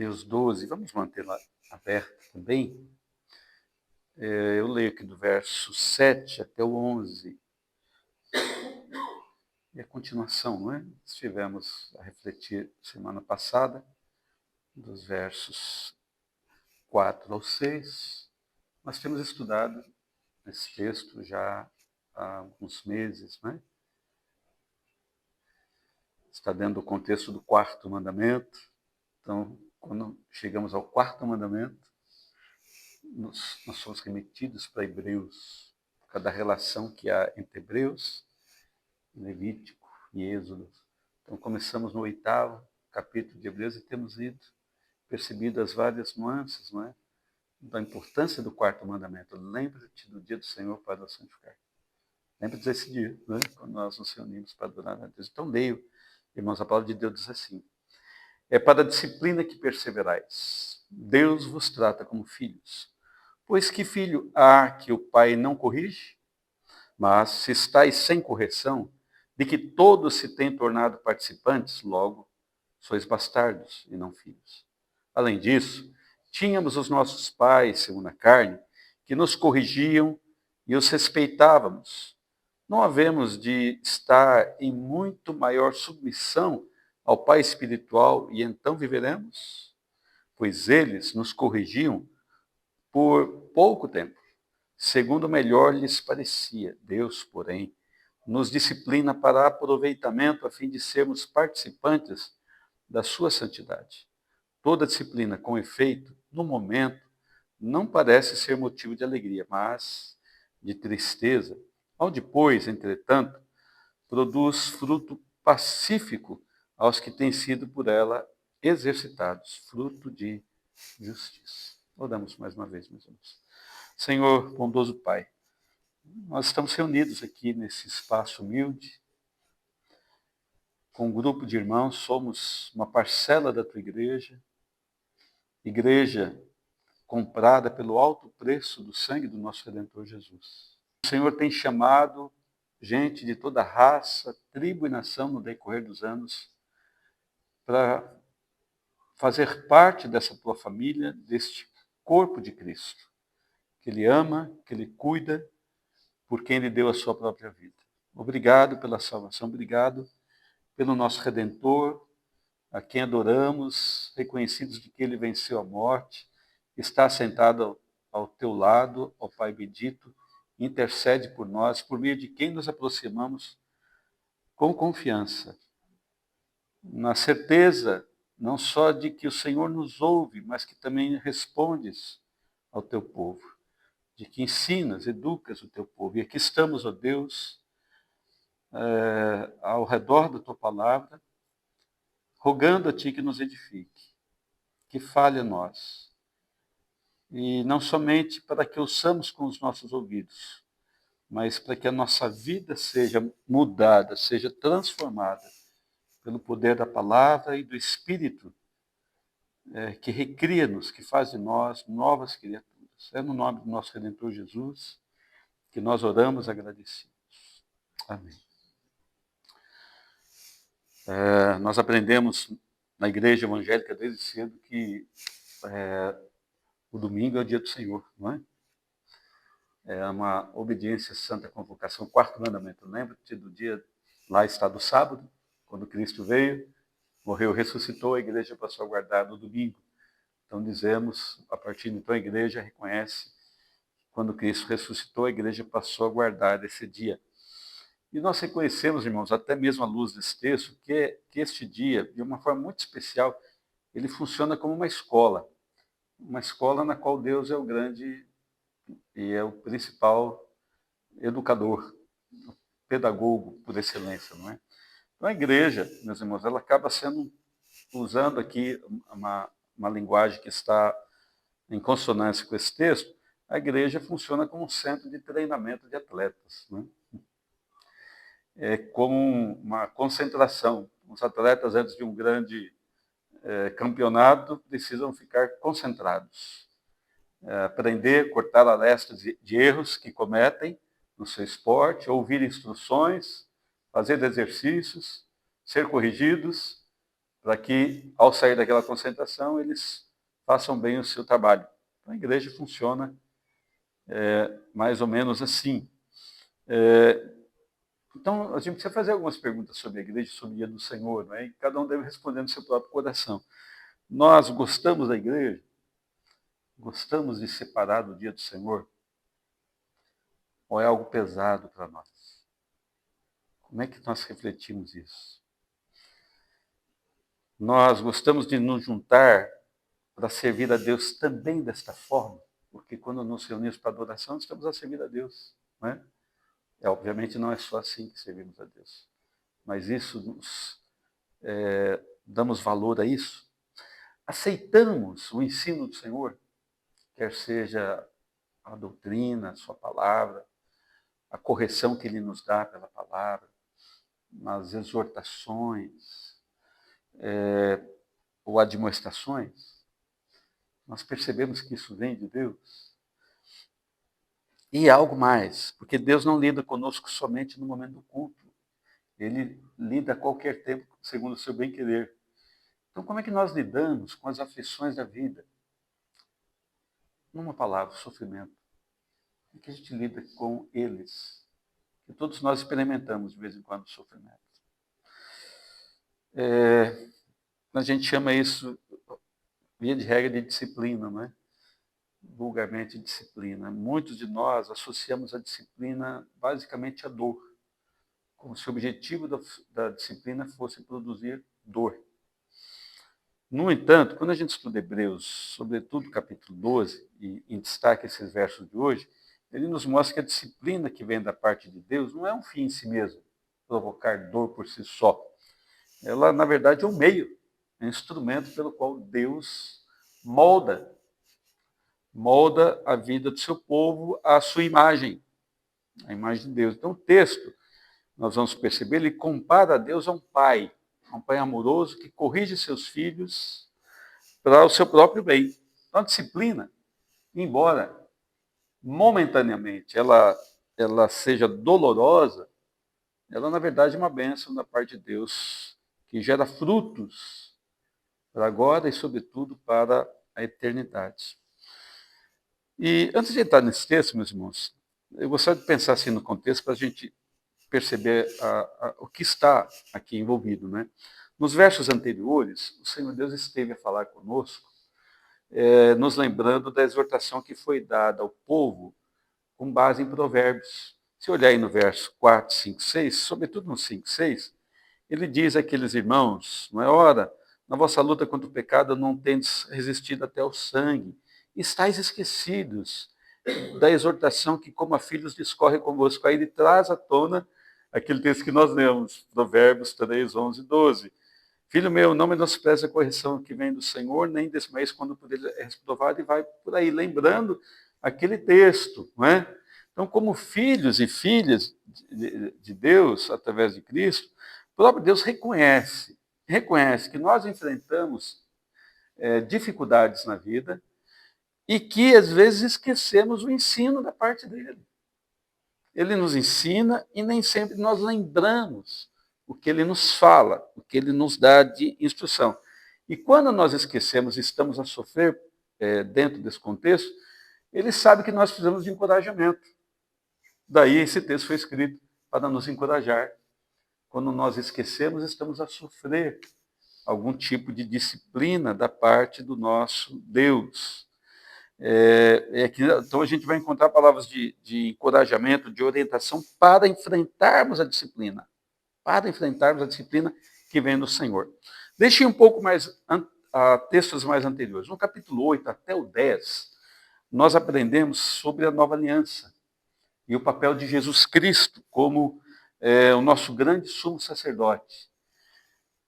Hebreus 12, vamos mantê-la aberta também. Eu leio aqui do verso 7 até o 11. E a continuação, não é? Estivemos a refletir semana passada, dos versos 4 ao 6. Nós temos estudado esse texto já há alguns meses, não é? Está dentro do contexto do quarto mandamento. Então, quando chegamos ao quarto mandamento, nós somos remetidos para Hebreus, por causa da relação que há entre Hebreus, Levítico e Êxodo. Então, começamos no 8º capítulo de Hebreus e temos percebido as várias nuances, não é? Da importância do quarto mandamento. Lembre-te do dia do Senhor para o santificar. Lembre-te desse dia, não é? Quando nós nos reunimos para adorar a Deus. Então, leio, irmãos, a palavra de Deus diz assim: é para a disciplina que perseverais. Deus vos trata como filhos. Pois que filho há que o pai não corrige? Mas se estáis sem correção, de que todos se têm tornado participantes, logo sois bastardos e não filhos. Além disso, tínhamos os nossos pais, segundo a carne, que nos corrigiam e os respeitávamos. Não havemos de estar em muito maior submissão ao Pai espiritual e então viveremos? Pois eles nos corrigiam por pouco tempo, segundo melhor lhes parecia. Deus, porém, nos disciplina para aproveitamento a fim de sermos participantes da sua santidade. Toda disciplina, com efeito, no momento, não parece ser motivo de alegria, mas de tristeza. Ao depois, entretanto, produz fruto pacífico aos que têm sido por ela exercitados, fruto de justiça. Oramos mais uma vez, meus irmãos. Senhor, bondoso Pai, nós estamos reunidos aqui nesse espaço humilde, com um grupo de irmãos, somos uma parcela da Tua igreja comprada pelo alto preço do sangue do nosso Redentor Jesus. O Senhor tem chamado gente de toda raça, tribo e nação no decorrer dos anos para fazer parte dessa Tua família, deste corpo de Cristo, que Ele ama, que Ele cuida, por quem Ele deu a sua própria vida. Obrigado pela salvação, obrigado pelo nosso Redentor, a quem adoramos, reconhecidos de que Ele venceu a morte, está sentado ao teu lado, ó Pai bendito, intercede por nós, por meio de quem nos aproximamos com confiança, na certeza não só de que o Senhor nos ouve, mas que também respondes ao teu povo, de que ensinas, educas o teu povo. E aqui estamos, ó Deus, ao redor da tua palavra, rogando a ti que nos edifique, que fale a nós. E não somente para que ouçamos com os nossos ouvidos, mas para que a nossa vida seja mudada, seja transformada pelo poder da palavra e do Espírito, que recria-nos, que faz de nós novas criaturas. É no nome do nosso Redentor Jesus que nós oramos agradecidos. Amém. Nós aprendemos na igreja evangélica desde cedo que o domingo é o dia do Senhor, não é? É uma obediência santa à convocação, quarto mandamento. Lembra-te do dia, lá está do sábado, quando Cristo veio, morreu, ressuscitou, a igreja passou a guardar no domingo. Então dizemos, a partir de então a igreja reconhece, quando Cristo ressuscitou, a igreja passou a guardar esse dia. E nós reconhecemos, irmãos, até mesmo à luz desse texto, que este dia, de uma forma muito especial, ele funciona como uma escola na qual Deus é o grande e é o principal educador, pedagogo por excelência, não é? Então a igreja, meus irmãos, ela acaba usando aqui uma linguagem que está em consonância com esse texto, a igreja funciona como um centro de treinamento de atletas, né? É como uma concentração. Os atletas, antes de um grande campeonato, precisam ficar concentrados. Aprender, cortar a lesta de erros que cometem no seu esporte, ouvir instruções, fazer exercícios, ser corrigidos, para que, ao sair daquela concentração, eles façam bem o seu trabalho. Então, a igreja funciona mais ou menos assim. Então, a gente precisa fazer algumas perguntas sobre a igreja, sobre o dia do Senhor, não é? E cada um deve responder no seu próprio coração. Nós gostamos da igreja? Gostamos de separar do dia do Senhor? Ou é algo pesado para nós? Como é que nós refletimos isso? Nós gostamos de nos juntar para servir a Deus também desta forma? Porque quando nos reunimos para adoração, estamos a servir a Deus, não é? Obviamente não é só assim que servimos a Deus. Mas isso damos valor a isso? Aceitamos o ensino do Senhor, quer seja a doutrina, a sua palavra, a correção que Ele nos dá pela palavra, nas exortações ou admoestações? Nós percebemos que isso vem de Deus? E algo mais, porque Deus não lida conosco somente no momento do culto. Ele lida a qualquer tempo, segundo o seu bem-querer. Então, como é que nós lidamos com as aflições da vida? Numa palavra, sofrimento. Como é que a gente lida com eles? Que todos nós experimentamos, de vez em quando, sofrimento. A gente chama isso, via de regra, de disciplina, não é? Vulgarmente, disciplina. Muitos de nós associamos a disciplina basicamente à dor, como se o objetivo da disciplina fosse produzir dor. No entanto, quando a gente estuda Hebreus, sobretudo capítulo 12, e em destaque esses versos de hoje, ele nos mostra que a disciplina que vem da parte de Deus não é um fim em si mesmo, provocar dor por si só. Ela, na verdade, é um meio, é um instrumento pelo qual Deus molda a vida do seu povo à sua imagem, a imagem de Deus. Então, o texto, nós vamos perceber, ele compara a Deus a um pai amoroso que corrige seus filhos para o seu próprio bem. Então, a disciplina, embora momentaneamente ela seja dolorosa, ela, na verdade, é uma bênção da parte de Deus, que gera frutos para agora e, sobretudo, para a eternidade. E antes de entrar nesse texto, meus irmãos, eu gostaria de pensar assim no contexto para a gente perceber o que está aqui envolvido, né? Nos versos anteriores, o Senhor Deus esteve a falar conosco, nos lembrando da exortação que foi dada ao povo com base em Provérbios. Se olhar aí no verso 4, 5, 6, sobretudo no 5, 6, ele diz àqueles irmãos, não é hora, na vossa luta contra o pecado não tendes resistido até o sangue, estáis esquecidos da exortação que como a filhos discorre convosco. Aí ele traz à tona aquele texto que nós lemos, Provérbios 3, 11 e 12. Filho meu, não menospreze a correção que vem do Senhor, nem desmaies quando por ele é reprovado, e vai por aí, lembrando aquele texto, não é? Então, como filhos e filhas de Deus, através de Cristo, o próprio Deus reconhece que nós enfrentamos dificuldades na vida e que, às vezes, esquecemos o ensino da parte dele. Ele nos ensina e nem sempre nós lembramos o que ele nos fala, o que ele nos dá de instrução. E quando nós esquecemos e estamos a sofrer dentro desse contexto, ele sabe que nós precisamos de encorajamento. Daí esse texto foi escrito para nos encorajar. Quando nós esquecemos, estamos a sofrer algum tipo de disciplina da parte do nosso Deus. Então a gente vai encontrar palavras de encorajamento, de orientação para enfrentarmos a disciplina. Para enfrentarmos a disciplina que vem do Senhor. Deixem um pouco mais a textos mais anteriores. No capítulo 8 até o 10, nós aprendemos sobre a nova aliança e o papel de Jesus Cristo como o nosso grande sumo sacerdote.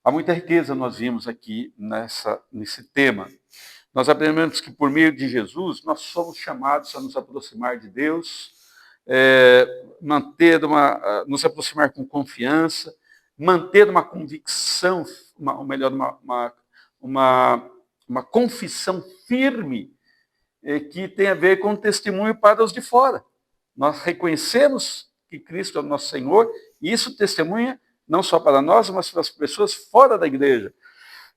Há muita riqueza nós vimos aqui nesse tema. Nós aprendemos que por meio de Jesus nós somos chamados a nos aproximar de Deus, nos aproximar com confiança, manter uma convicção, uma confissão firme que tem a ver com testemunho para os de fora. Nós reconhecemos que Cristo é o nosso Senhor, e isso testemunha não só para nós, mas para as pessoas fora da igreja.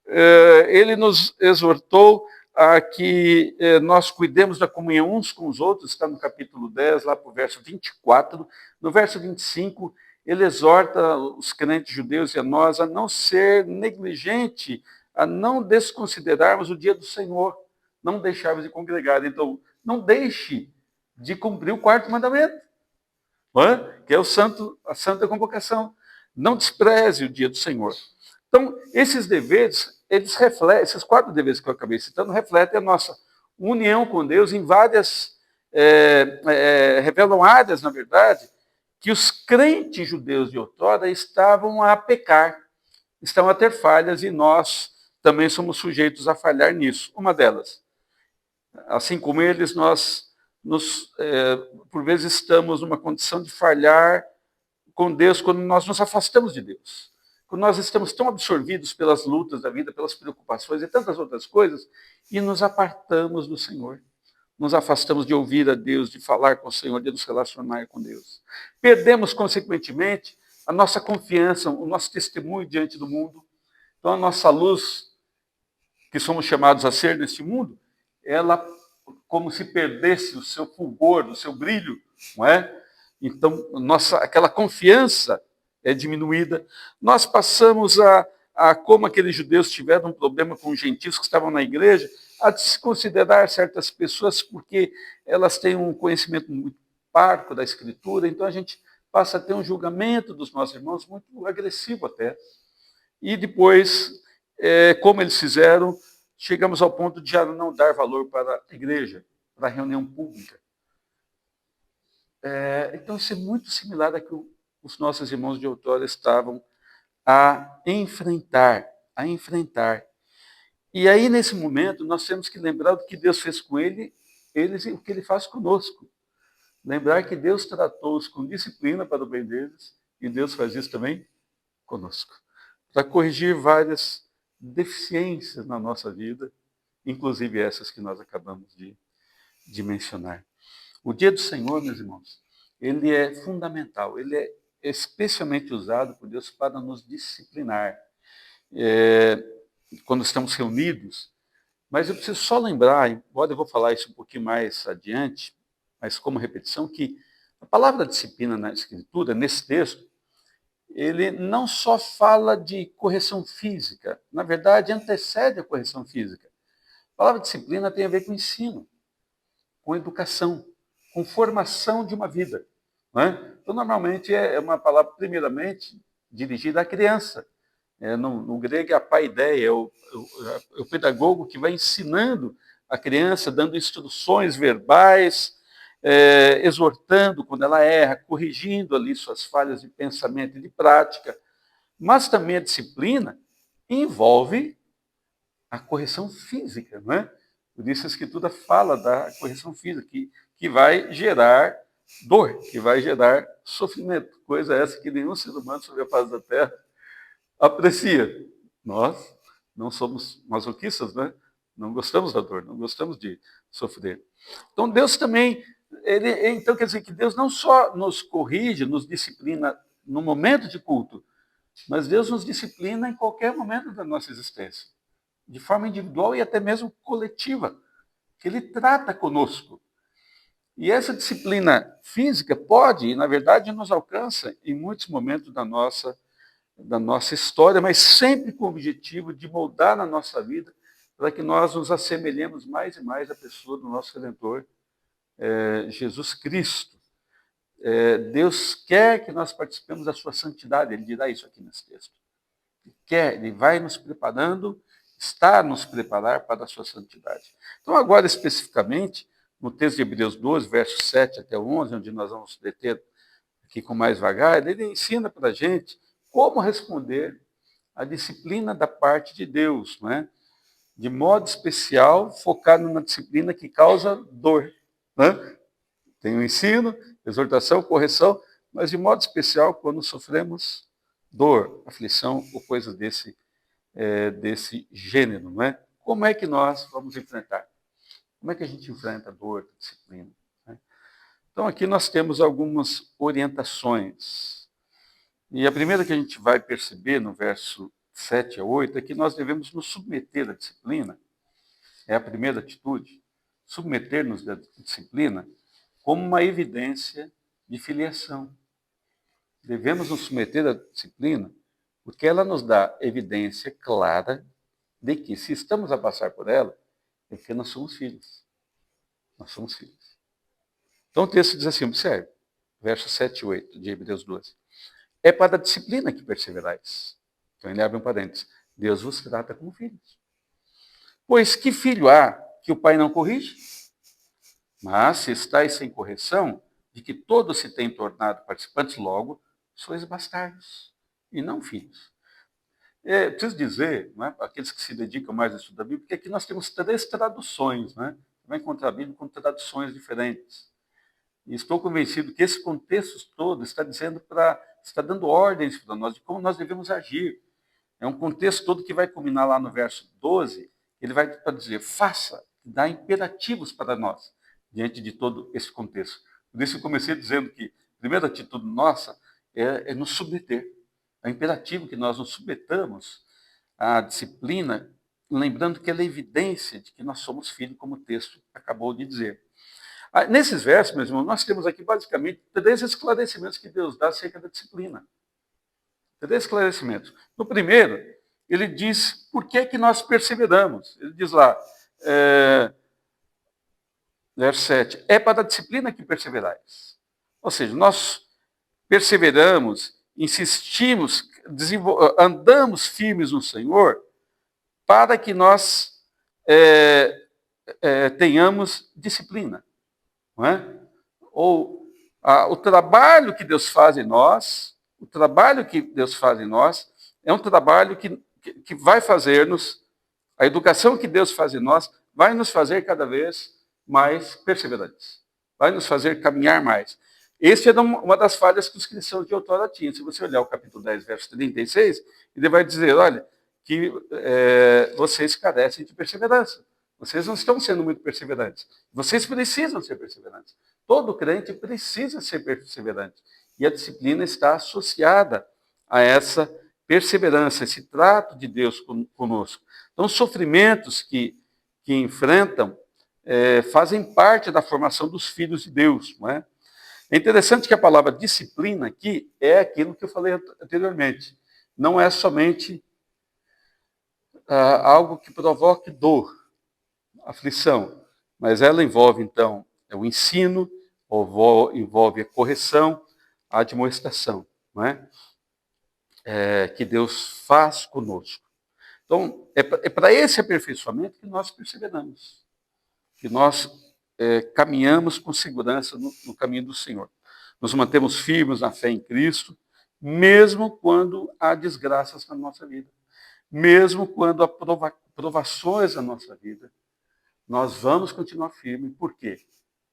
ele nos exortou a que nós cuidemos da comunhão uns com os outros, está no capítulo 10, lá para o verso 24. No verso 25, ele exorta os crentes judeus e a nós a não ser negligente, a não desconsiderarmos o dia do Senhor, não deixarmos de congregar. Então, não deixe de cumprir o quarto mandamento, que é a santa convocação. Não despreze o dia do Senhor. Então, esses deveres, eles refletem, esses 4 deveres que eu acabei citando, refletem a nossa união com Deus em várias, revelam áreas, na verdade, que os crentes judeus de outrora estavam a pecar, estavam a ter falhas, e nós também somos sujeitos a falhar nisso. Uma delas, assim como eles, nós, por vezes, estamos numa condição de falhar com Deus quando nós nos afastamos de Deus. Quando nós estamos tão absorvidos pelas lutas da vida, pelas preocupações e tantas outras coisas, e nos apartamos do Senhor. Nos afastamos de ouvir a Deus, de falar com o Senhor, de nos relacionar com Deus. Perdemos, consequentemente, a nossa confiança, o nosso testemunho diante do mundo. Então, a nossa luz, que somos chamados a ser neste mundo, ela como se perdesse o seu fulgor, o seu brilho, não é? Então, aquela confiança é diminuída. Nós passamos como aqueles judeus tiveram um problema com os gentios que estavam na igreja, a desconsiderar certas pessoas porque elas têm um conhecimento muito parco da Escritura, então a gente passa a ter um julgamento dos nossos irmãos muito agressivo até. E depois, como eles fizeram, chegamos ao ponto de já não dar valor para a igreja, para a reunião pública. Então, isso é muito similar a que os nossos irmãos de outrora estavam a enfrentar. E aí, nesse momento, nós temos que lembrar do que Deus fez com eles e o que Ele faz conosco. Lembrar que Deus tratou-os com disciplina para o bem deles, e Deus faz isso também conosco. Para corrigir várias deficiências na nossa vida, inclusive essas que nós acabamos de mencionar. O dia do Senhor, meus irmãos, ele é fundamental, ele é especialmente usado por Deus para nos disciplinar. Quando estamos reunidos, mas eu preciso só lembrar, embora eu vou falar isso um pouquinho mais adiante, mas como repetição, que a palavra disciplina na Escritura, nesse texto, ele não só fala de correção física, na verdade, antecede a correção física. A palavra disciplina tem a ver com ensino, com educação, com formação de uma vida. Não é? Então, normalmente, é uma palavra, primeiramente, dirigida à criança. No grego, é a paideia, é o pedagogo que vai ensinando a criança, dando instruções verbais, exortando quando ela erra, corrigindo ali suas falhas de pensamento e de prática. Mas também a disciplina envolve a correção física, não é? Por isso a Escritura fala da correção física, que vai gerar dor, que vai gerar sofrimento. Coisa essa que nenhum ser humano sobre a face da terra aprecia. Nós não somos masoquistas, né? Não gostamos da dor, não gostamos de sofrer. Então Deus também, então quer dizer que Deus não só nos corrige, nos disciplina no momento de culto, mas Deus nos disciplina em qualquer momento da nossa existência, de forma individual e até mesmo coletiva, que Ele trata conosco. E essa disciplina física pode, e na verdade nos alcança em muitos momentos da nossa história, mas sempre com o objetivo de moldar na nossa vida para que nós nos assemelhemos mais e mais à pessoa do nosso Redentor, Jesus Cristo. Deus quer que nós participemos da sua santidade, ele dirá isso aqui nesse texto. Ele vai nos preparando, está a nos preparar para a sua santidade. Então, agora, especificamente, no texto de Hebreus 12, versos 7 até 11, onde nós vamos deter aqui com mais vagar, ele ensina para a gente como responder à disciplina da parte de Deus, não é? De modo especial, focado numa disciplina que causa dor. Né? Tem o ensino, exortação, correção, mas de modo especial quando sofremos dor, aflição ou coisas desse gênero. Não é? Como é que nós vamos enfrentar? Como é que a gente enfrenta a dor, a disciplina? Né? Então, aqui nós temos algumas orientações. E a primeira que a gente vai perceber no verso 7 a 8, é que nós devemos nos submeter à disciplina, é a primeira atitude, submeter-nos à disciplina como uma evidência de filiação. Devemos nos submeter à disciplina porque ela nos dá evidência clara de que, se estamos a passar por ela, é porque nós somos filhos. Nós somos filhos. Então o texto diz assim, observe, versos 7 e 8 de Hebreus 12. É para a disciplina que perseverais. Então ele abre um parênteses. Deus vos trata como filhos. Pois que filho há que o pai não corrige? Mas se estáis sem correção, de que todos se têm tornado participantes, logo sois bastardos, e não filhos. Preciso dizer, né, aqueles que se dedicam mais ao estudo da Bíblia, que aqui nós temos 3 traduções. Né? Você vai encontrar a Bíblia com traduções diferentes. E estou convencido que esse contexto todo está dando ordens para nós de como nós devemos agir. É um contexto todo que vai culminar lá no verso 12, ele vai dizer, faça, dá imperativos para nós, diante de todo esse contexto. Por isso eu comecei dizendo que a primeira atitude nossa é nos submeter. É imperativo que nós nos submetamos à disciplina, lembrando que ela é evidência de que nós somos filhos, como o texto acabou de dizer. Nesses versos, meus irmãos, nós temos aqui basicamente 3 esclarecimentos que Deus dá acerca da disciplina. 3 esclarecimentos. No primeiro, ele diz por que que nós perseveramos. Ele diz lá, verso 7, é para a disciplina que perseverais. Ou seja, nós perseveramos, insistimos, andamos firmes no Senhor, para que nós tenhamos disciplina. Não é? Ou o trabalho que Deus faz em nós, é um trabalho que vai fazer-nos, a educação que Deus faz em nós, vai nos fazer cada vez mais perseverantes, vai nos fazer caminhar mais. Essa é uma das falhas que os cristãos de outrora tinham. Se você olhar o capítulo 10, verso 36, ele vai dizer, olha, que vocês carecem de perseverança. Vocês não estão sendo muito perseverantes. Vocês precisam ser perseverantes. Todo crente precisa ser perseverante. E a disciplina está associada a essa perseverança, esse trato de Deus conosco. Então, os sofrimentos que enfrentam fazem parte da formação dos filhos de Deus. Não é? É interessante que a palavra disciplina aqui é aquilo que eu falei anteriormente. Não é somente algo que provoque dor, aflição, mas ela envolve, então, o ensino, envolve a correção, a admoestação, não é? Que Deus faz conosco. Então, é para esse aperfeiçoamento que nós perseveramos, que nós caminhamos com segurança no caminho do Senhor. Nos mantemos firmes na fé em Cristo, mesmo quando há desgraças na nossa vida, mesmo quando há provações na nossa vida, nós vamos continuar firmes. Por quê?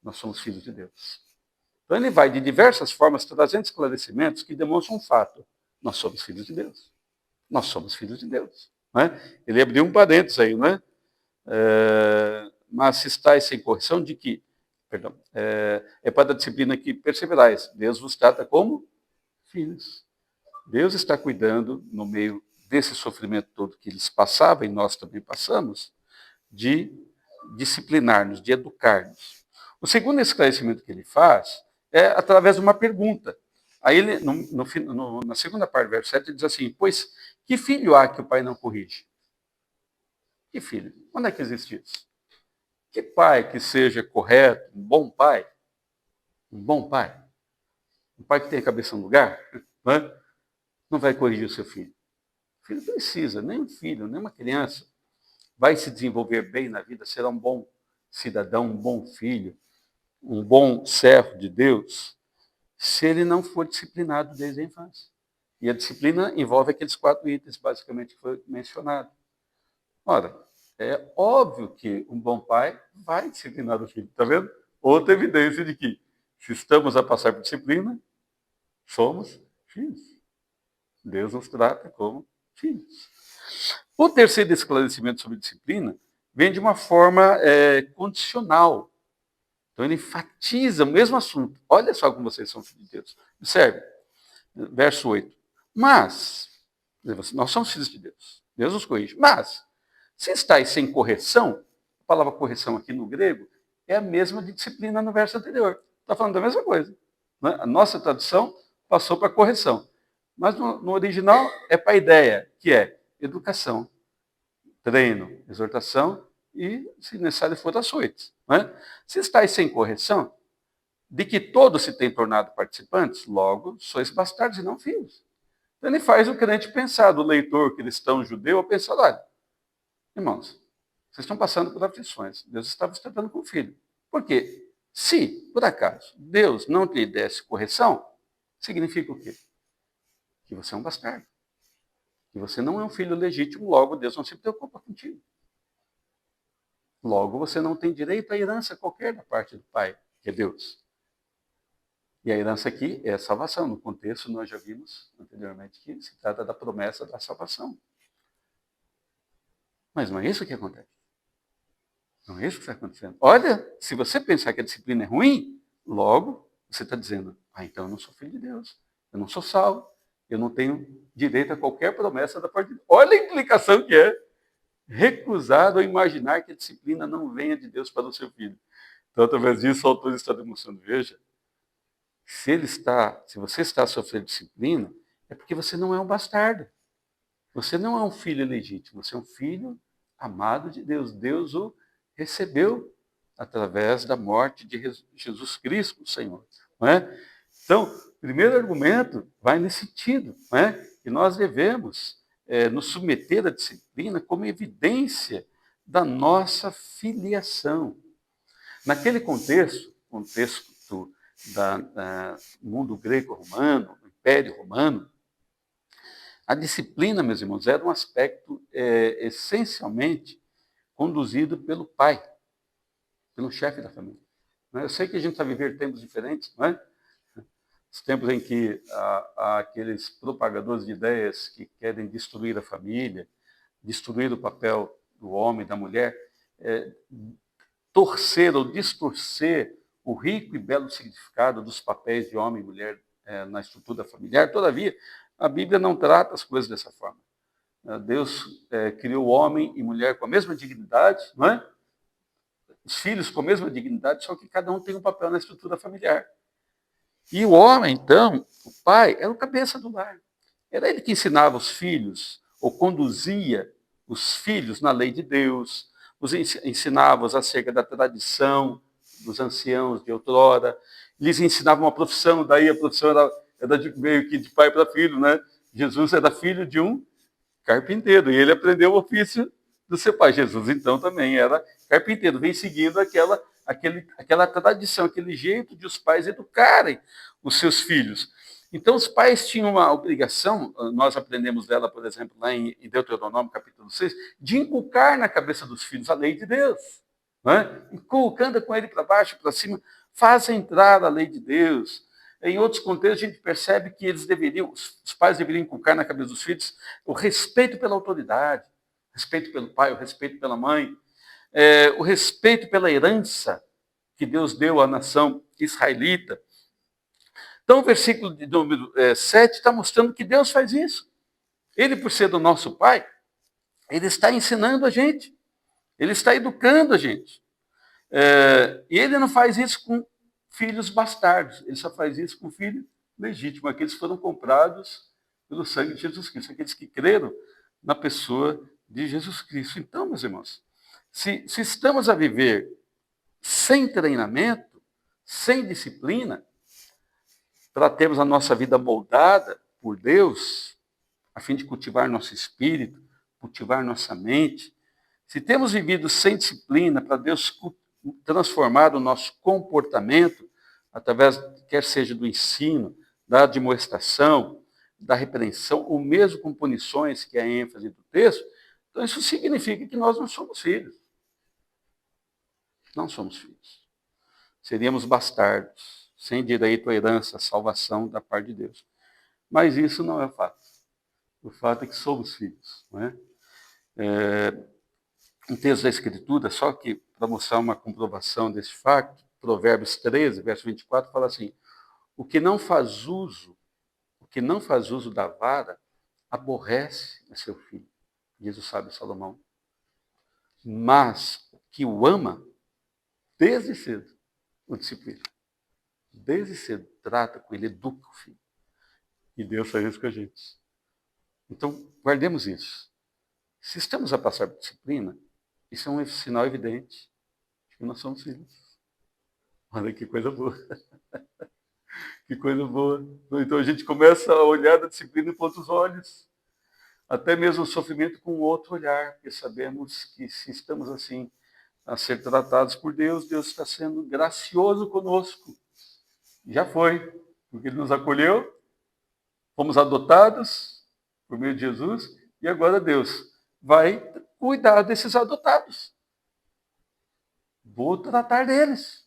Nós somos filhos de Deus. Então ele vai de diversas formas trazendo esclarecimentos que demonstram um fato. Nós somos filhos de Deus. Nós somos filhos de Deus. Não é? Ele abriu um parênteses aí, não é? Mas se estáis sem correção de que, perdão, é para a disciplina que perseverais. Deus vos trata como filhos. Deus está cuidando, no meio desse sofrimento todo que eles passavam e nós também passamos, de disciplinar-nos, de educar-nos. O segundo esclarecimento que ele faz é através de uma pergunta. Aí ele, na segunda parte do verso 7, ele diz assim, pois que filho há que o pai não corrige? Que filho? Onde é que existe isso? Que pai que seja correto, um bom pai? Um bom pai? Um pai que tenha a cabeça no lugar? Não vai corrigir o seu filho. O filho precisa, nem um filho, nem uma criança vai se desenvolver bem na vida, será um bom cidadão, um bom filho, um bom servo de Deus, se ele não for disciplinado desde a infância. E a disciplina envolve aqueles 4 itens, basicamente, que foi mencionado. Ora, é óbvio que um bom pai vai disciplinar o filho, está vendo? Outra evidência de que, se estamos a passar por disciplina, somos filhos. Deus nos trata como filhos. O terceiro esclarecimento sobre disciplina vem de uma forma condicional. Então ele enfatiza o mesmo assunto. Olha só como vocês são filhos de Deus. Observe, verso 8. Mas, Nós somos filhos de Deus. Deus nos corrige. Mas, se estáis sem correção, a palavra correção aqui no grego é a mesma de disciplina no verso anterior. Está falando da mesma coisa. Né? A nossa tradução passou para correção. Mas no original é para a ideia, que é educação, treino, exortação e, se necessário for, açoites. Né? Se estáis sem correção, de que todos se têm tornado participantes, logo sois bastardos e não filhos. Então ele faz o crente pensar, do leitor cristão judeu, a pensar, olha, irmãos, vocês estão passando por aflições, Deus está vos tratando com o filho. Por quê? Se, por acaso, Deus não lhe desse correção, significa o quê? Que você é um bastardo. Que você não é um filho legítimo, logo Deus não se preocupa contigo. Logo, você não tem direito à herança qualquer da parte do Pai, que é Deus. E a herança aqui é a salvação. No contexto, nós já vimos anteriormente que se trata da promessa da salvação. Mas não é isso que acontece. Não é isso que está acontecendo. Olha, se você pensar que a disciplina é ruim, logo você está dizendo, então eu não sou filho de Deus, eu não sou salvo, eu não tenho direito a qualquer promessa da parte de Deus. Olha a implicação que é recusar ou imaginar que a disciplina não venha de Deus para o seu filho. Então, através disso, o autor está demonstrando, veja, se você está sofrendo disciplina, é porque você não é um bastardo. Você não é um filho legítimo, você é um filho amado de Deus. Deus o recebeu através da morte de Jesus Cristo, o Senhor. Não é? Então, o primeiro argumento vai nesse sentido, não é? Que nós devemos nos submeter à disciplina como evidência da nossa filiação. Naquele contexto do mundo greco-romano, do Império Romano, a disciplina, meus irmãos, era um aspecto essencialmente conduzido pelo pai, pelo chefe da família. Eu sei que a gente está vivendo tempos diferentes, não é? Os tempos em que há aqueles propagadores de ideias que querem destruir a família, destruir o papel do homem, da mulher, torcer ou distorcer o rico e belo significado dos papéis de homem e mulher na estrutura familiar. Todavia, a Bíblia não trata as coisas dessa forma. Deus criou homem e mulher com a mesma dignidade, não é? Os filhos com a mesma dignidade, só que cada um tem um papel na estrutura familiar. E o homem, então, o pai, era o cabeça do lar. Era ele que ensinava os filhos, ou conduzia os filhos na lei de Deus, os ensinava acerca da tradição dos anciãos de outrora, lhes ensinava uma profissão, daí a profissão era meio que de pai para filho, né? Jesus era filho de um carpinteiro, e ele aprendeu o ofício do seu pai. Jesus, então, também era carpinteiro, vem seguindo aquela tradição, aquele jeito de os pais educarem os seus filhos. Então, os pais tinham uma obrigação, nós aprendemos dela, por exemplo, lá em Deuteronômio, capítulo 6, de inculcar na cabeça dos filhos a lei de Deus. Inculcando com ele para baixo, para cima, faz entrar a lei de Deus. Em outros contextos, a gente percebe que os pais deveriam inculcar na cabeça dos filhos o respeito pela autoridade, o respeito pelo pai, o respeito pela mãe, o respeito pela herança que Deus deu à nação israelita. Então, o versículo de número 7 está mostrando que Deus faz isso. Ele, por ser do nosso Pai, ele está ensinando a gente. Ele está educando a gente. E ele não faz isso com filhos bastardos. Ele só faz isso com filho legítimo. Aqueles que foram comprados pelo sangue de Jesus Cristo. Aqueles que creram na pessoa de Jesus Cristo. Então, meus irmãos, se estamos a viver sem treinamento, sem disciplina, para termos a nossa vida moldada por Deus, a fim de cultivar nosso espírito, cultivar nossa mente, se temos vivido sem disciplina para Deus transformar o nosso comportamento, através, quer seja do ensino, da admoestação, da repreensão, ou mesmo com punições, que é a ênfase do texto, então isso significa que nós não somos filhos. Não somos filhos. Seríamos bastardos, sem direito à herança, à salvação da parte de Deus. Mas isso não é o fato. O fato é que somos filhos. Não é? Um texto da Escritura, só que para mostrar uma comprovação desse facto, Provérbios 13, verso 24, fala assim: o que não faz uso da vara, aborrece a seu filho, diz o sábio Salomão. Mas o que o ama, desde cedo, o disciplina. Desde cedo, trata com ele, educa o filho. E Deus faz isso com a gente. Então, guardemos isso. Se estamos a passar por disciplina, isso é um sinal evidente de que nós somos filhos. Olha que coisa boa. Que coisa boa. Então a gente começa a olhar da disciplina com outros olhos. Até mesmo o sofrimento com outro olhar, porque sabemos que se estamos assim a ser tratados por Deus, Deus está sendo gracioso conosco. Já foi, porque Ele nos acolheu, fomos adotados por meio de Jesus, e agora Deus vai cuidar desses adotados. Vou tratar deles.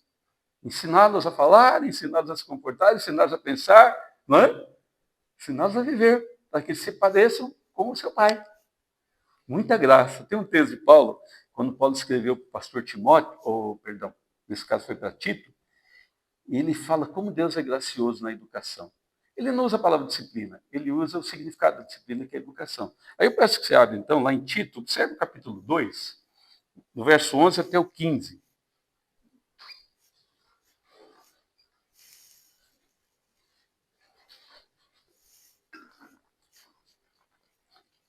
Ensiná-los a falar, ensiná-los a se comportar, ensiná-los a pensar, não é? Ensiná-los a viver, para que eles se pareçam com o seu pai. Muita graça. Tem um texto de Paulo, quando Paulo escreveu para o pastor Timóteo, ou, perdão, nesse caso foi para Tito, e ele fala como Deus é gracioso na educação. Ele não usa a palavra disciplina, ele usa o significado da disciplina, que é a educação. Aí eu peço que você abra, então, lá em Tito, observe o capítulo 2, do verso 11 até o 15.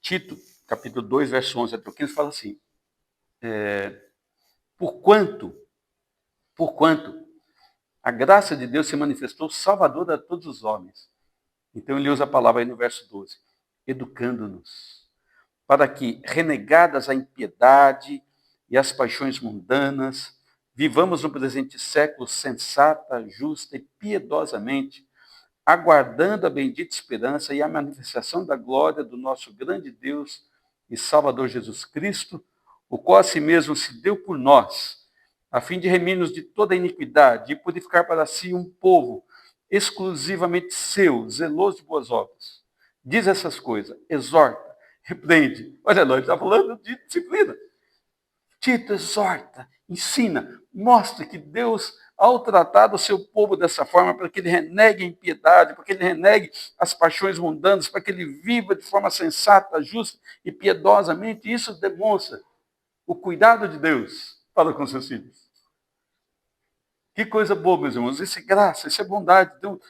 Tito, capítulo 2, verso 11 até o 15, fala assim, porquanto a graça de Deus se manifestou salvadora a todos os homens. Então ele usa a palavra aí no verso 12, educando-nos, para que, renegadas a impiedade e as paixões mundanas, vivamos no presente século sensata, justa e piedosamente, aguardando a bendita esperança e a manifestação da glória do nosso grande Deus e Salvador Jesus Cristo, o qual a si mesmo se deu por nós, a fim de remir-nos de toda iniquidade e purificar para si um povo exclusivamente seu, zeloso de boas obras. Diz essas coisas, exorta, repreende. Olha, nós estamos falando de disciplina. Tito exorta, ensina, mostra que Deus, ao tratar do seu povo dessa forma, para que ele renegue a impiedade, para que ele renegue as paixões mundanas, para que ele viva de forma sensata, justa e piedosamente, isso demonstra o cuidado de Deus para com seus filhos. Que coisa boa, meus irmãos, isso é graça, isso é bondade. Então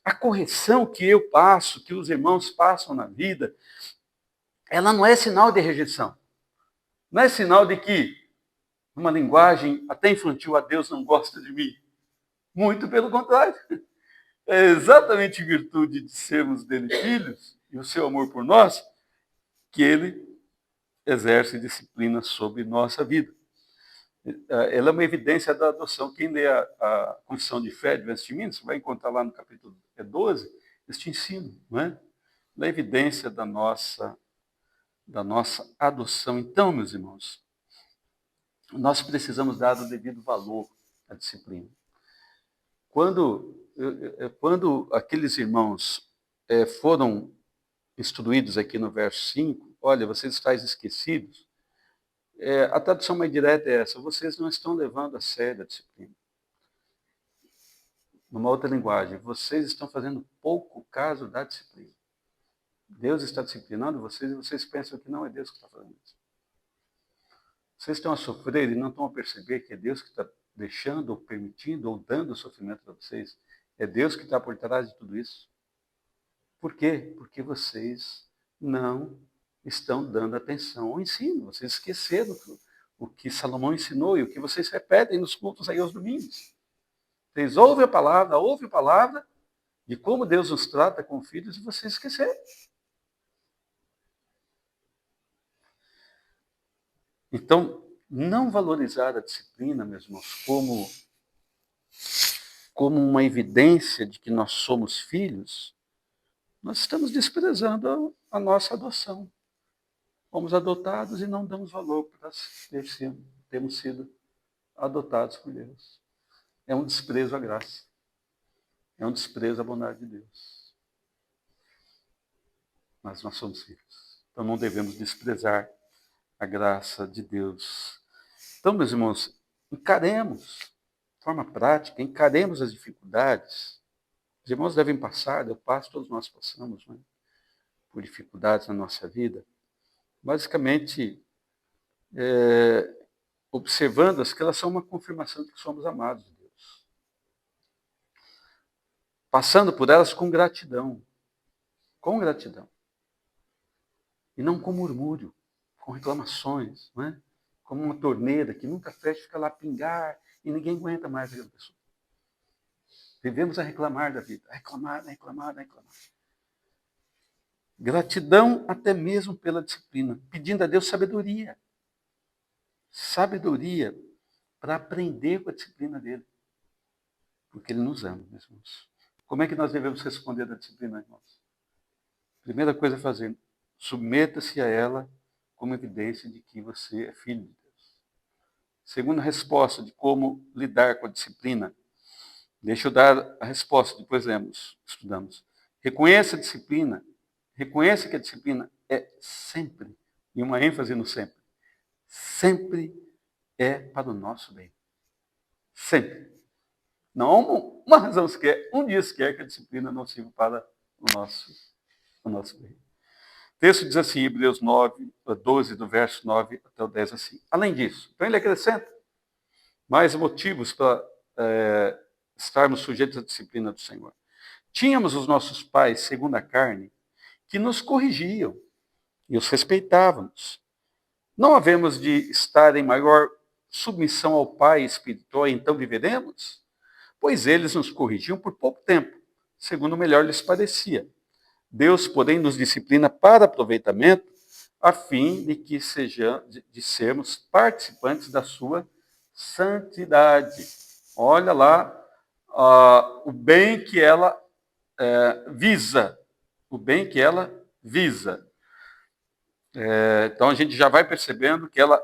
a correção que eu passo, que os irmãos passam na vida, ela não é sinal de rejeição. Não é sinal de que, numa linguagem até infantil, a Deus não gosta de mim. Muito pelo contrário. É exatamente em virtude de sermos dele filhos e o seu amor por nós que ele exerce disciplina sobre nossa vida. Ela é uma evidência da adoção. Quem lê a Confissão de Fé de Westminster, você vai encontrar lá no capítulo 12, este ensino, não é? Da evidência da nossa adoção. Então, meus irmãos, nós precisamos dar o devido valor à disciplina. Quando aqueles irmãos foram instruídos aqui no verso 5, olha, vocês estáis esquecidos, a tradução mais direta é essa, vocês não estão levando a sério a disciplina. Numa outra linguagem, vocês estão fazendo pouco caso da disciplina. Deus está disciplinando vocês e vocês pensam que não é Deus que está fazendo isso. Vocês estão a sofrer e não estão a perceber que é Deus que está deixando, ou permitindo, ou dando sofrimento para vocês. É Deus que está por trás de tudo isso. Por quê? Porque vocês não estão dando atenção ao ensino. Vocês esqueceram o que Salomão ensinou e o que vocês repetem nos cultos aí aos domingos. Vocês ouvem a palavra de como Deus nos trata com filhos e vocês esqueceram. Então, não valorizar a disciplina, meus irmãos, como uma evidência de que nós somos filhos, nós estamos desprezando a nossa adoção. Fomos adotados e não damos valor para termos sido adotados por Deus. É um desprezo à graça. É um desprezo à bondade de Deus. Mas nós somos filhos. Então não devemos desprezar a graça de Deus. Então, meus irmãos, encaremos, de forma prática, encaremos as dificuldades. Os irmãos devem passar, eu passo, todos nós passamos, né? por dificuldades na nossa vida, basicamente observando-as que elas são uma confirmação de que somos amados de Deus. Passando por elas com gratidão. Com gratidão. E não com murmúrio, com reclamações, não é? Como uma torneira que nunca fecha, fica lá a pingar e ninguém aguenta mais aquela pessoa. Vivemos a reclamar da vida, a reclamar, a reclamar, a reclamar. Gratidão até mesmo pela disciplina, pedindo a Deus sabedoria. Sabedoria para aprender com a disciplina dele. Porque ele nos ama, meus irmãos. Como é que nós devemos responder da disciplina, irmãos? Primeira coisa a fazer, submeta-se a ela como evidência de que você é filho de Deus. Segunda resposta de como lidar com a disciplina. Deixa eu dar a resposta, depois estudamos. Reconheça a disciplina. Reconheça que a disciplina é sempre, e uma ênfase no sempre, sempre é para o nosso bem. Sempre. Não há uma razão sequer, um dia sequer que a disciplina não sirva para o nosso bem. O texto diz assim, Hebreus 12, do verso 9 até o 10, assim. Além disso, então ele acrescenta mais motivos para estarmos sujeitos à disciplina do Senhor. Tínhamos os nossos pais, segundo a carne, que nos corrigiam e os respeitávamos. Não havemos de estar em maior submissão ao Pai espiritual e então viveremos? Pois eles nos corrigiam por pouco tempo, segundo melhor lhes parecia. Deus, porém, nos disciplina para aproveitamento, a fim de que de sermos participantes da sua santidade. Olha lá o bem que ela visa. O bem que ela visa. Então a gente já vai percebendo que ela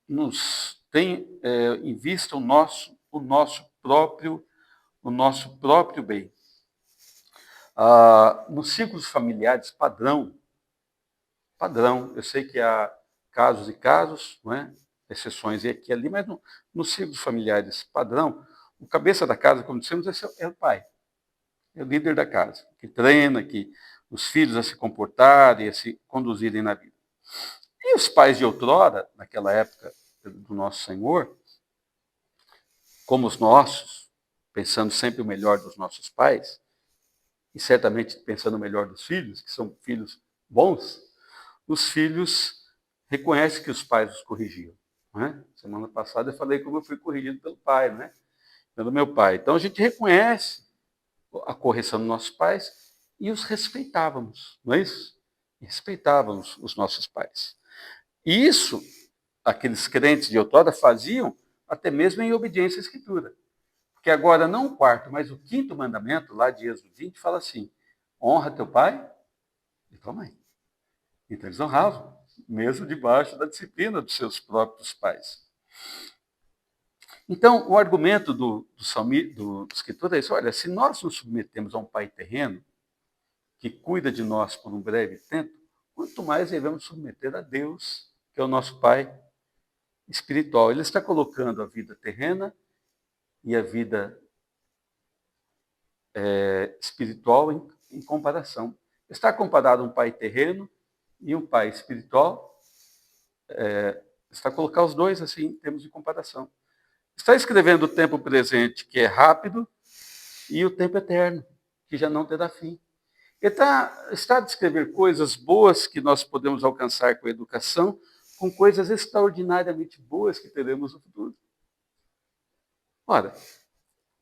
nos tem em vista o nosso próprio bem. Nos círculos familiares padrão, eu sei que há casos e casos, não é? Exceções aqui e ali, mas nos círculos familiares padrão, o cabeça da casa, como dissemos, é o pai, é o líder da casa, que treina, que os filhos a se comportarem, a se conduzirem na vida. E os pais de outrora, naquela época do nosso Senhor, como os nossos, pensando sempre o melhor dos nossos pais, e certamente pensando o melhor dos filhos, que são filhos bons, os filhos reconhecem que os pais os corrigiam. Não é? Semana passada eu falei como eu fui corrigido pelo pai, né? Pelo meu pai. Então a gente reconhece a correção dos nossos pais e os respeitávamos, não é isso? Respeitávamos os nossos pais. E isso, aqueles crentes de outrora faziam até mesmo em obediência à Escritura. Porque agora não o quarto, mas o quinto mandamento, lá de Êxodo 20, fala assim, honra teu pai e tua mãe. Então eles honravam, mesmo debaixo da disciplina dos seus próprios pais. Então, o argumento do escritor é isso, olha, se nós nos submetemos a um pai terreno, que cuida de nós por um breve tempo, quanto mais devemos submeter a Deus, que é o nosso pai espiritual. Ele está colocando a vida terrena e a vida espiritual em comparação. Está comparado um pai terreno e um pai espiritual, está colocar os dois assim em termos de comparação. Está escrevendo o tempo presente, que é rápido, e o tempo eterno, que já não terá fim. Ele está a descrever coisas boas que nós podemos alcançar com a educação, com coisas extraordinariamente boas que teremos no futuro. Ora,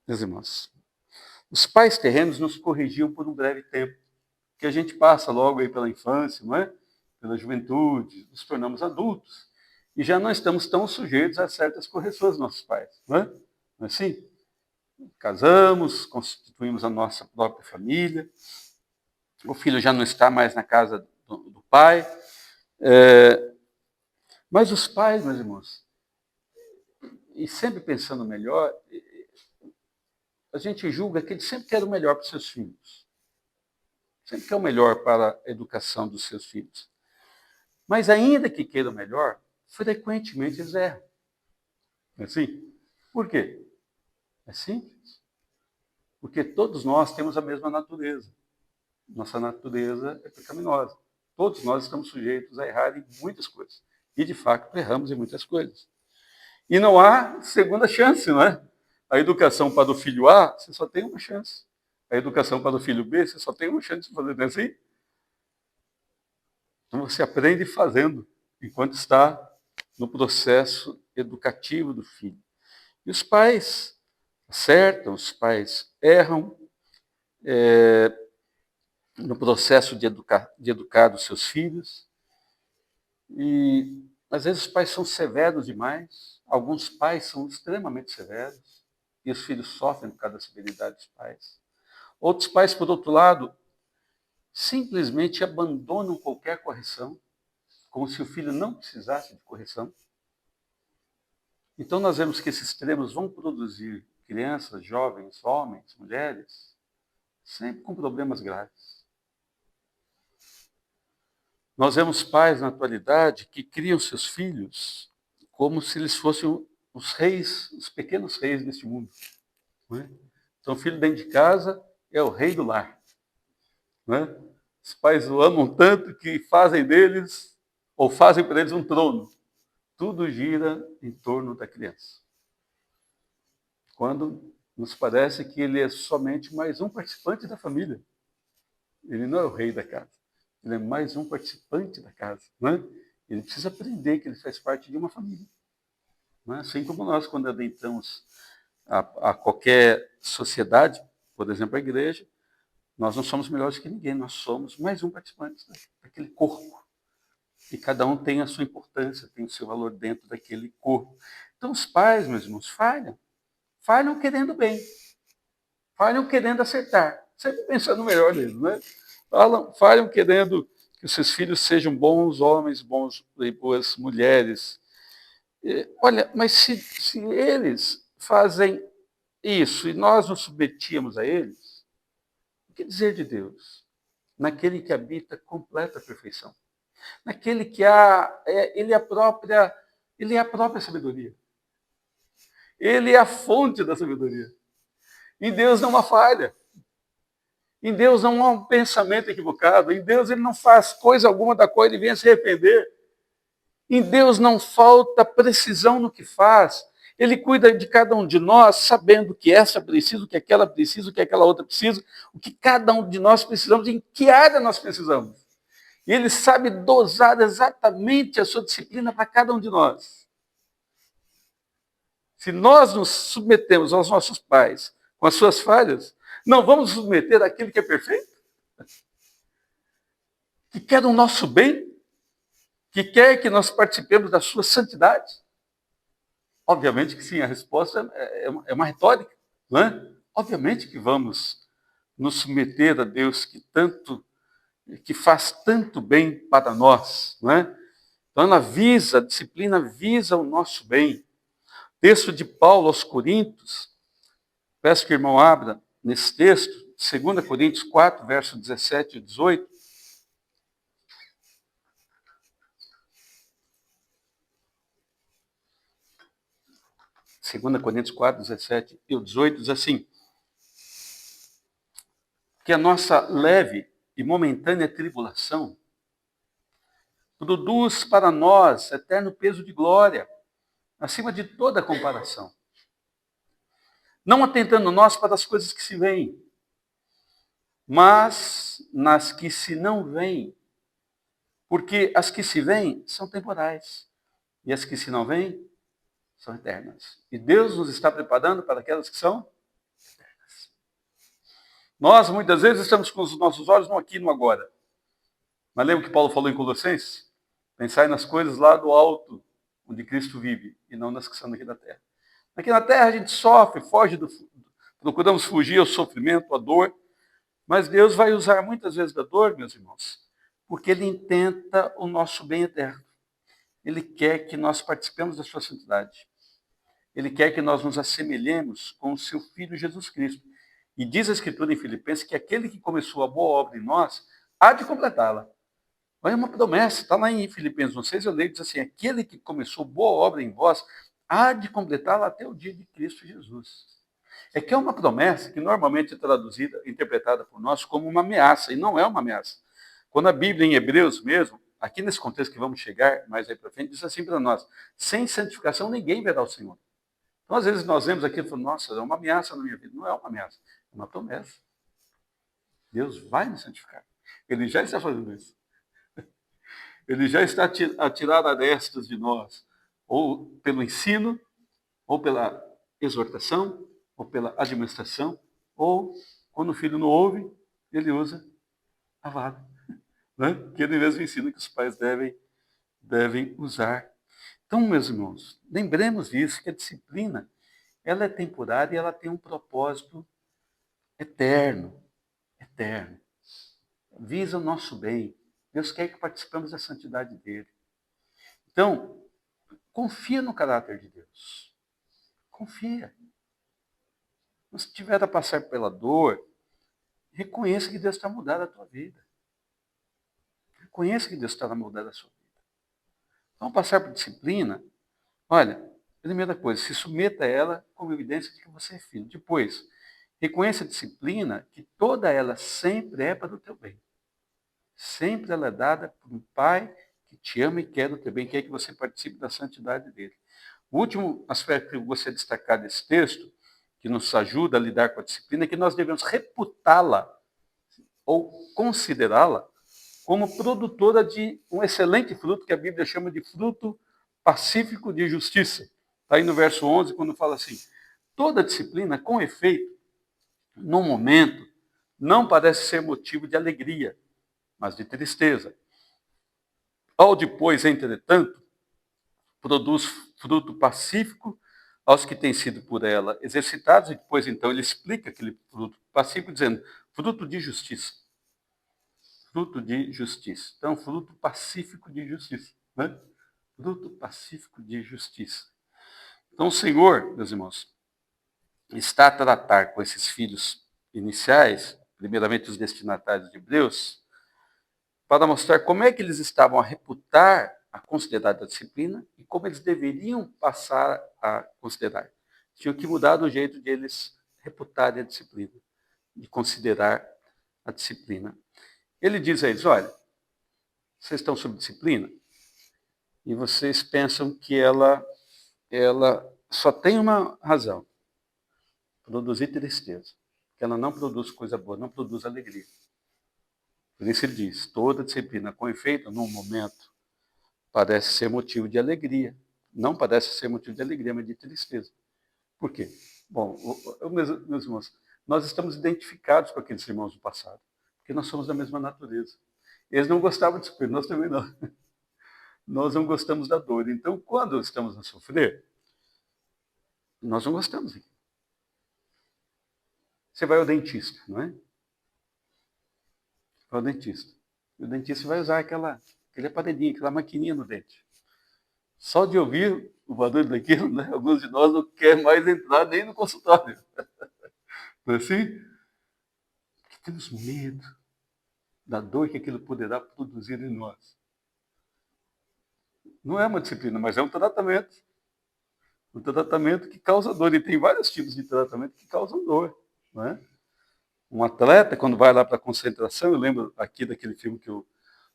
meus irmãos, os pais terrenos nos corrigiam por um breve tempo, que a gente passa logo aí pela infância, não é? Pela juventude, nos tornamos adultos. E já não estamos tão sujeitos a certas correções dos nossos pais, não é? Não é assim? Casamos, constituímos a nossa própria família, o filho já não está mais na casa do pai. Mas os pais, meus irmãos, e sempre pensando melhor, a gente julga que eles sempre querem o melhor para os seus filhos. Sempre quer o melhor para a educação dos seus filhos. Mas ainda que queiram o melhor, frequentemente eles erram. Não é assim? Por quê? É simples. Porque todos nós temos a mesma natureza. Nossa natureza é pecaminosa. Todos nós estamos sujeitos a errar em muitas coisas. E, de fato, erramos em muitas coisas. E não há segunda chance, não é? A educação para o filho A, você só tem uma chance. A educação para o filho B, você só tem uma chance de fazer assim. Então você aprende fazendo, enquanto está no processo educativo do filho. E os pais acertam, os pais erram no processo de educar os seus filhos. E às vezes os pais são severos demais, alguns pais são extremamente severos, e os filhos sofrem por causa da severidade dos pais. Outros pais, por outro lado, simplesmente abandonam qualquer correção, como se o filho não precisasse de correção. Então nós vemos que esses extremos vão produzir crianças, jovens, homens, mulheres, sempre com problemas graves. Nós vemos pais na atualidade que criam seus filhos como se eles fossem os reis, os pequenos reis deste mundo. Não é? Então o filho dentro de casa é o rei do lar. Não é? Os pais o amam tanto que fazem deles, ou fazem para eles um trono. Tudo gira em torno da criança. Quando nos parece que ele é somente mais um participante da família. Ele não é o rei da casa. Ele é mais um participante da casa. Não é? Ele precisa aprender que ele faz parte de uma família. Não é? Assim como nós, quando adentramos a qualquer sociedade, por exemplo, a igreja, nós não somos melhores que ninguém, nós somos mais um participante daquele corpo. E cada um tem a sua importância, tem o seu valor dentro daquele corpo. Então os pais, meus irmãos, falham. Falham querendo bem. Falham querendo acertar. Sempre pensando no melhor deles, né? Falham querendo que os seus filhos sejam bons homens, boas mulheres. Olha, mas se eles fazem isso e nós nos submetíamos a eles, o que dizer de Deus? Naquele que habita completa perfeição. Naquele que ele é a própria sabedoria. Ele é a fonte da sabedoria. Em Deus não há falha. Em Deus não há um pensamento equivocado. Em Deus ele não faz coisa alguma da qual ele venha se arrepender. Em Deus não falta precisão no que faz. Ele cuida de cada um de nós, sabendo que essa precisa, o que aquela precisa, o que aquela outra precisa, o que cada um de nós precisamos, em que área nós precisamos. E ele sabe dosar exatamente a sua disciplina para cada um de nós. Se nós nos submetemos aos nossos pais com as suas falhas, não vamos nos submeter àquele que é perfeito? Que quer o nosso bem? Que quer que nós participemos da sua santidade? Obviamente que sim, a resposta é uma retórica, não é? Obviamente que vamos nos submeter a Deus que faz tanto bem para nós, não é? Então a disciplina visa o nosso bem. Texto de Paulo aos Coríntios, peço que o irmão abra nesse texto, 2 Coríntios 4, versos 17 e 18. Segunda Coríntios 4, 17 e 18, diz assim: que a nossa leve e momentânea tribulação produz para nós eterno peso de glória, acima de toda comparação. Não atentando nós para as coisas que se veem, mas nas que se não veem, porque as que se veem são temporais, e as que se não veem são eternas. E Deus nos está preparando para aquelas que são eternas. Nós, muitas vezes, estamos com os nossos olhos no aqui e no agora. Mas lembra que Paulo falou em Colossenses? Pensai nas coisas lá do alto, onde Cristo vive, e não nas que são aqui da terra. Aqui na terra a gente sofre, procuramos fugir ao sofrimento, à dor, mas Deus vai usar muitas vezes da dor, meus irmãos, porque Ele intenta o nosso bem eterno. Ele quer que nós participemos da sua santidade. Ele quer que nós nos assemelhemos com o seu Filho Jesus Cristo. E diz a Escritura em Filipenses que aquele que começou a boa obra em nós, há de completá-la. Olha uma promessa, está lá em Filipenses 1,6, eu leio, diz assim, aquele que começou boa obra em vós, há de completá-la até o dia de Cristo Jesus. É que é uma promessa que normalmente é traduzida, interpretada por nós como uma ameaça, e não é uma ameaça. Quando a Bíblia, em Hebreus mesmo, aqui nesse contexto que vamos chegar mais aí para frente, diz assim para nós: sem santificação ninguém verá o Senhor. Então, às vezes, nós vemos aquilo e falamos: nossa, é uma ameaça na minha vida. Não é uma ameaça, é uma promessa. Deus vai me santificar. Ele já está fazendo isso. Ele já está a tirar arestas de nós, ou pelo ensino, ou pela exortação, ou pela administração, ou quando o filho não ouve, ele usa a vara, né? Que ele mesmo ensina que os pais devem usar. Então, meus irmãos, lembremos disso, que a disciplina, ela é temporária e ela tem um propósito eterno, eterno. Visa o nosso bem. Deus quer que participemos da santidade dele. Então, confia no caráter de Deus. Confia. Se tiver a passar pela dor, reconheça que Deus está mudando a tua vida. Reconheça que Deus está mudando a sua vida. Então, passar por disciplina, olha, primeira coisa, se submeta a ela como evidência de que você é filho. Depois, reconheça a disciplina, que toda ela sempre é para o teu bem. Sempre ela é dada por um pai que te ama e quer o teu bem, quer que você participe da santidade dele. O último aspecto que eu gostaria de destacar desse texto, que nos ajuda a lidar com a disciplina, é que nós devemos reputá-la ou considerá-la como produtora de um excelente fruto, que a Bíblia chama de fruto pacífico de justiça. Está aí no verso 11, quando fala assim: toda disciplina, com efeito, no momento, não parece ser motivo de alegria, mas de tristeza. Ao depois, entretanto, produz fruto pacífico aos que têm sido por ela exercitados, e depois, então, ele explica aquele fruto pacífico, dizendo: fruto de justiça. Fruto de justiça. Então, fruto pacífico de justiça. Né? Fruto pacífico de justiça. Então, o Senhor, meus irmãos, está a tratar com esses filhos iniciais, primeiramente os destinatários de Hebreus, para mostrar como é que eles estavam a reputar a considerar a disciplina e como eles deveriam passar a considerar. Tinham que mudar o jeito de eles reputarem a disciplina, de considerar a disciplina. Ele diz a eles: olha, vocês estão sob disciplina e vocês pensam que ela só tem uma razão: produzir tristeza. Que ela não produz coisa boa, não produz alegria. Por isso ele diz: toda disciplina com efeito, num momento, parece ser motivo de alegria. Não parece ser motivo de alegria, mas de tristeza. Por quê? Bom, meus irmãos, nós estamos identificados com aqueles irmãos do passado, porque nós somos da mesma natureza. Eles não gostavam de sofrer, nós também não. Nós não gostamos da dor. Então, quando estamos a sofrer, nós não gostamos. Você vai ao dentista, não é? Vai ao dentista. E o dentista vai usar aquele aparelhinho, aquela maquininha no dente. Só de ouvir o barulho daquilo, né, alguns de nós não querem mais entrar nem no consultório. Não é assim? Porque temos medo da dor que aquilo poderá produzir em nós. Não é uma disciplina, mas é um tratamento. Um tratamento que causa dor. E tem vários tipos de tratamento que causam dor. Não é? Um atleta, quando vai lá para a concentração, eu lembro aqui daquele filme que eu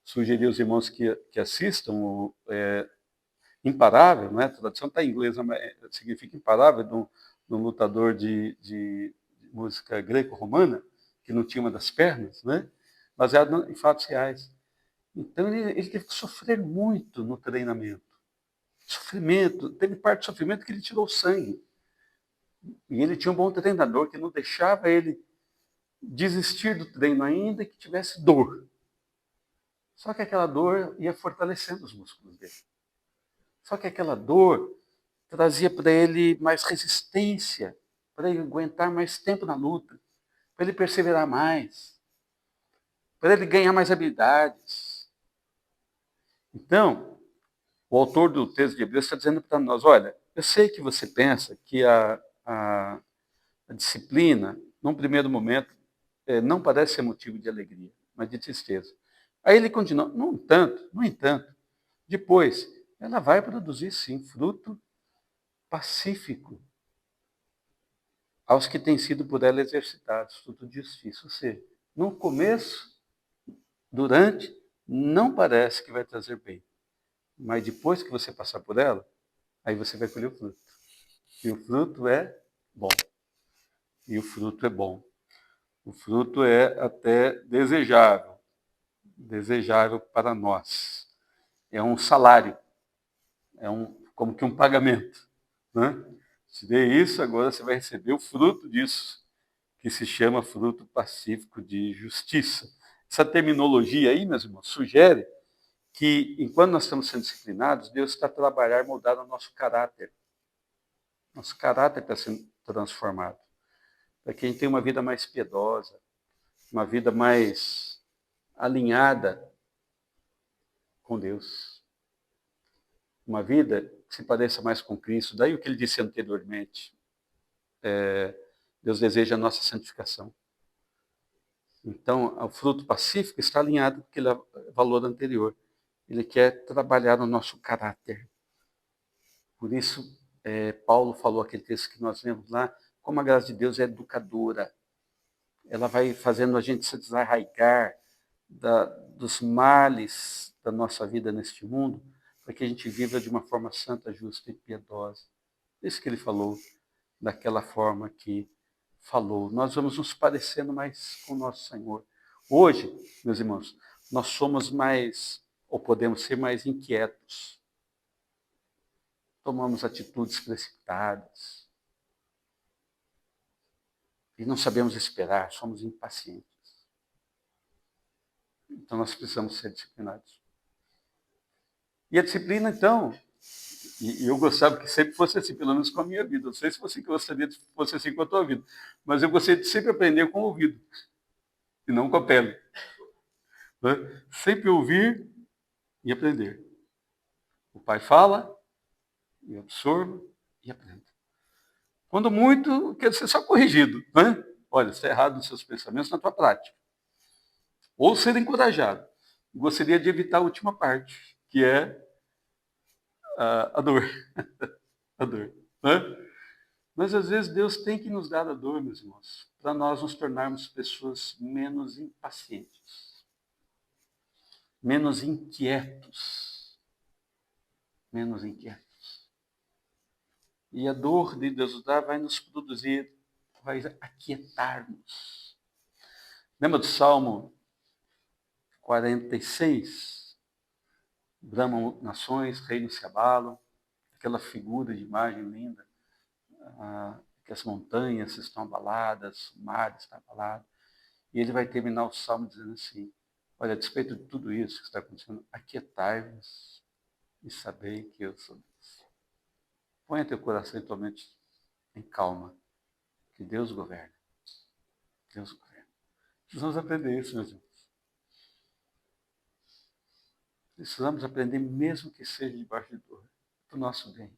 sugeri aos irmãos que assistam, Imparável, não é? A tradução está em inglês, mas significa imparável, de um lutador de música greco-romana, que não tinha uma das pernas, né? Baseado em fatos reais. Então ele teve que sofrer muito no treinamento. Sofrimento, teve parte do sofrimento que ele tirou sangue. E ele tinha um bom treinador que não deixava ele desistir do treino ainda que tivesse dor. Só que aquela dor ia fortalecendo os músculos dele. Só que aquela dor trazia para ele mais resistência, para ele aguentar mais tempo na luta, para ele perseverar mais, para ele ganhar mais habilidades. Então, o autor do texto de Hebreus está dizendo para nós: olha, eu sei que você pensa que a disciplina, num primeiro momento, não parece ser motivo de alegria, mas de tristeza. Aí ele continua: no entanto, depois, ela vai produzir sim fruto pacífico aos que têm sido por ela exercitados, fruto de justiça. Ou seja, no começo, durante, não parece que vai trazer bem. Mas depois que você passar por ela, aí você vai colher o fruto. E o fruto é bom. E o fruto é bom. O fruto é até desejável. Desejável para nós. É um salário. É como que um pagamento. Né? Se der isso, agora você vai receber o fruto disso, que se chama fruto pacífico de justiça. Essa terminologia aí, meus irmãos, sugere que, enquanto nós estamos sendo disciplinados, Deus está a trabalhar e moldar o nosso caráter. Nosso caráter está sendo transformado. Para que a gente tenha uma vida mais piedosa, uma vida mais alinhada com Deus. Uma vida que se pareça mais com Cristo. Daí o que ele disse anteriormente. Deus deseja a nossa santificação. Então, o fruto pacífico está alinhado com aquele valor anterior. Ele quer trabalhar no nosso caráter. Por isso, Paulo falou aquele texto que nós lemos lá, como a graça de Deus é educadora. Ela vai fazendo a gente se desarraigar dos males da nossa vida neste mundo, para que a gente viva de uma forma santa, justa e piedosa. Isso que ele falou, daquela forma que falou. Nós vamos nos parecendo mais com o nosso Senhor. Hoje, meus irmãos, nós somos mais, ou podemos ser mais inquietos. Tomamos atitudes precipitadas. E não sabemos esperar, somos impacientes. Então nós precisamos ser disciplinados. E a disciplina, então, e eu gostava que sempre fosse assim, pelo menos com a minha vida. Não sei se você gostaria de fosse assim com a tua vida, mas eu gostaria de sempre aprender com o ouvido, e não com a pele. Né? Sempre ouvir e aprender. O pai fala, e absorvo e aprendo. Quando muito, quer ser só corrigido. Né? Olha, está errado nos seus pensamentos, na tua prática. Ou ser encorajado. Gostaria de evitar a última parte, que é a dor. A dor. Né? Mas às vezes Deus tem que nos dar a dor, meus irmãos, para nós nos tornarmos pessoas menos impacientes, menos inquietos. Menos inquietos. E a dor de Deus nos dar vai nos produzir, vai aquietar-nos. Lembra do Salmo 46? Bramam nações, reinos se abalam, aquela figura de imagem linda, que as montanhas estão abaladas, o mar está abalado. E ele vai terminar o Salmo dizendo assim, olha, a despeito de tudo isso que está acontecendo, aquietai-vos e sabei que eu sou Deus. Ponha teu coração e tua mente em calma, que Deus governa. Deus governa. Precisamos aprender isso, meus irmãos. Precisamos aprender, mesmo que seja debaixo de dor, para o nosso bem.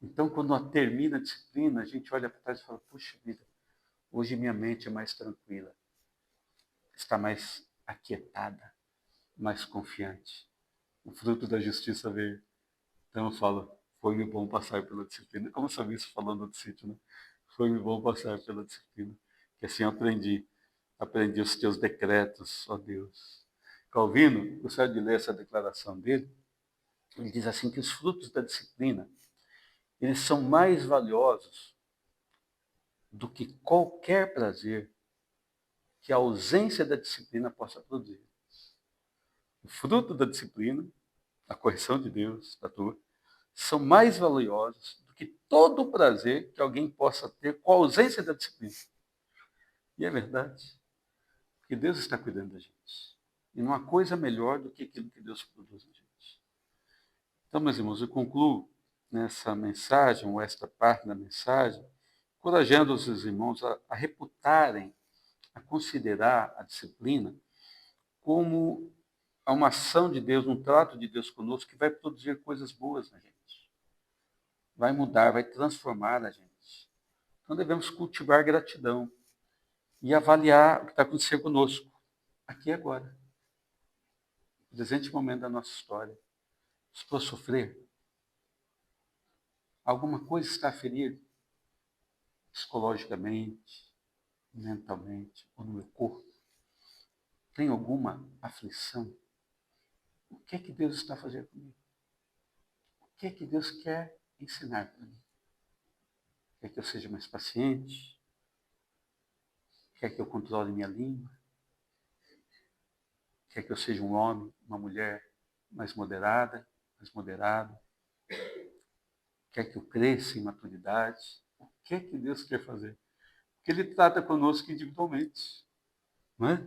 Então, quando termina a disciplina, a gente olha para trás e fala, puxa vida, hoje minha mente é mais tranquila, está mais aquietada, mais confiante. O fruto da justiça veio. Então eu falo, foi-me bom passar pela disciplina. Como eu sabia isso falando do sítio, né? Foi-me bom passar pela disciplina. Que assim eu aprendi os teus decretos, ó Deus. Calvino, gostaria de ler essa declaração dele. Ele diz assim que os frutos da disciplina, eles são mais valiosos do que qualquer prazer que a ausência da disciplina possa produzir. O fruto da disciplina, a correção de Deus, da tua, são mais valiosos do que todo o prazer que alguém possa ter com a ausência da disciplina. E é verdade, porque Deus está cuidando da gente. E não há coisa melhor do que aquilo que Deus produz na gente. Então, meus irmãos, eu concluo nessa mensagem, ou esta parte da mensagem, encorajando os irmãos a reputarem, a considerar a disciplina como uma ação de Deus, um trato de Deus conosco que vai produzir coisas boas na gente. Vai mudar, vai transformar a gente. Então devemos cultivar gratidão e avaliar o que está acontecendo conosco, aqui e agora. No presente momento da nossa história. Estou a sofrer? Alguma coisa está a ferir? psicologicamente, mentalmente, ou no meu corpo, tem alguma aflição, o que é que Deus está fazendo comigo? O que é que Deus quer ensinar para mim? Quer que eu seja mais paciente? Quer que eu controle minha língua? Quer que eu seja um homem, uma mulher mais moderada, mais moderado? Quer que eu cresça em maturidade? O que é que Deus quer fazer? Porque Ele trata conosco individualmente, não é?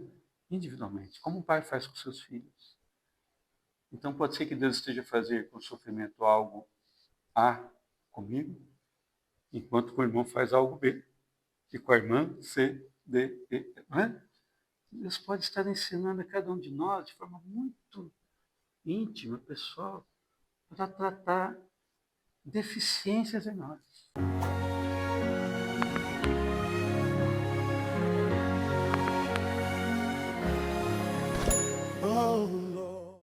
Individualmente, como um pai faz com seus filhos. Então pode ser que Deus esteja fazendo com o sofrimento algo A comigo, enquanto com o irmão faz algo B, e com a irmã C, D, E, não é? Deus pode estar ensinando a cada um de nós de forma muito íntima, pessoal, para tratar deficiências em nós.